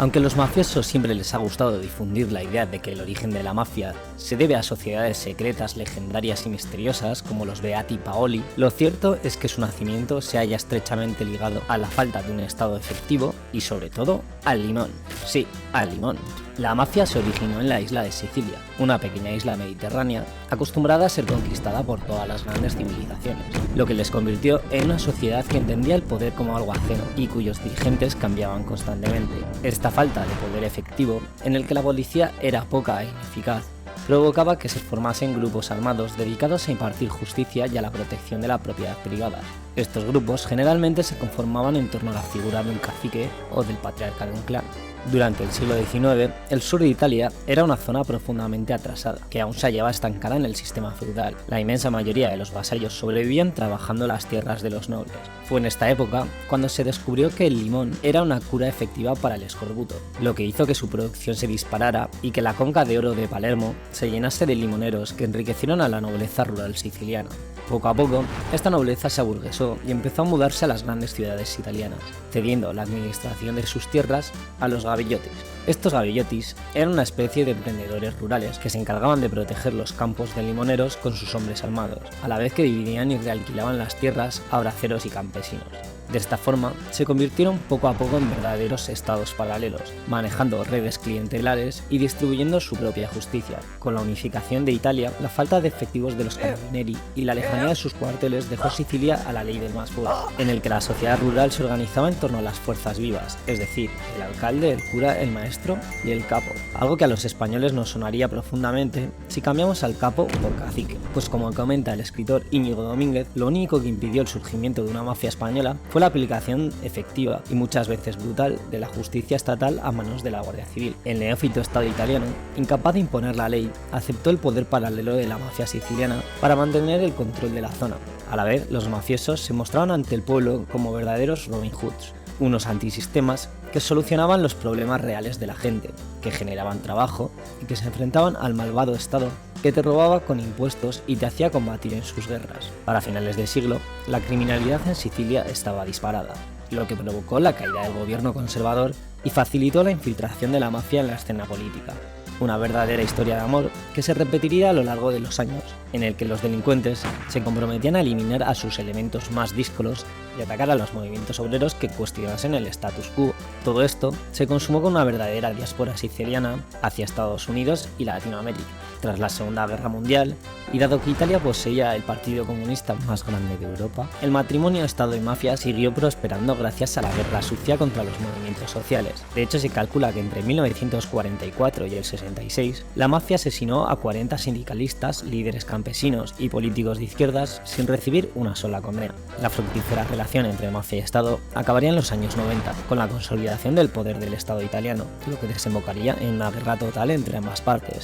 Aunque a los mafiosos siempre les ha gustado difundir la idea de que el origen de la mafia se debe a sociedades secretas, legendarias y misteriosas como los Beati Paoli, lo cierto es que su nacimiento se halla estrechamente ligado a la falta de un Estado efectivo y sobre todo al limón. Sí, al limón. La mafia se originó en la isla de Sicilia, una pequeña isla mediterránea acostumbrada a ser conquistada por todas las grandes civilizaciones, lo que les convirtió en una sociedad que entendía el poder como algo ajeno y cuyos dirigentes cambiaban constantemente. Esta falta de poder efectivo, en el que la policía era poca e ineficaz, provocaba que se formasen grupos armados dedicados a impartir justicia y a la protección de la propiedad privada. Estos grupos generalmente se conformaban en torno a la figura de un cacique o del patriarca de un clan. Durante el siglo XIX, el sur de Italia era una zona profundamente atrasada, que aún se hallaba estancada en el sistema feudal. La inmensa mayoría de los vasallos sobrevivían trabajando las tierras de los nobles. Fue en esta época cuando se descubrió que el limón era una cura efectiva para el escorbuto, lo que hizo que su producción se disparara y que la conca de oro de Palermo se llenase de limoneros que enriquecieron a la nobleza rural siciliana. Poco a poco, esta nobleza se aburguesó y empezó a mudarse a las grandes ciudades italianas, cediendo la administración de sus tierras a los gavillotis. Estos gavillotis eran una especie de emprendedores rurales que se encargaban de proteger los campos de limoneros con sus hombres armados, a la vez que dividían y realquilaban las tierras a braceros y campesinos. De esta forma, se convirtieron poco a poco en verdaderos estados paralelos, manejando redes clientelares y distribuyendo su propia justicia. Con la unificación de Italia, la falta de efectivos de los carabinieri y la lejanía de sus cuarteles dejó Sicilia a la ley del más fuerte, en el que la sociedad rural se organizaba en torno a las fuerzas vivas, es decir, el alcalde, el cura, el maestro y el capo, algo que a los españoles nos sonaría profundamente si cambiamos al capo por cacique, pues como comenta el escritor Íñigo Domínguez, lo único que impidió el surgimiento de una mafia española fue la aplicación efectiva y muchas veces brutal de la justicia estatal a manos de la Guardia Civil. El neófito Estado italiano, incapaz de imponer la ley, aceptó el poder paralelo de la mafia siciliana para mantener el control de la zona. A la vez, los mafiosos se mostraban ante el pueblo como verdaderos Robin Hoods, unos antisistemas que solucionaban los problemas reales de la gente, que generaban trabajo y que se enfrentaban al malvado Estado que te robaba con impuestos y te hacía combatir en sus guerras. Para finales del siglo, la criminalidad en Sicilia estaba disparada, lo que provocó la caída del gobierno conservador y facilitó la infiltración de la mafia en la escena política. Una verdadera historia de amor que se repetiría a lo largo de los años, en el que los delincuentes se comprometían a eliminar a sus elementos más díscolos y atacar a los movimientos obreros que cuestionasen el status quo. Todo esto se consumó con una verdadera diáspora siciliana hacia Estados Unidos y Latinoamérica. Tras la Segunda Guerra Mundial, y dado que Italia poseía el partido comunista más grande de Europa, el matrimonio Estado y mafia siguió prosperando gracias a la guerra sucia contra los movimientos sociales. De hecho, se calcula que entre 1944 y el 66, la mafia asesinó a 40 sindicalistas, líderes campesinos y políticos de izquierdas sin recibir una sola condena. La fructífera relación entre mafia y Estado acabaría en los años 90, con la consolidación del poder del Estado italiano, lo que desembocaría en una guerra total entre ambas partes.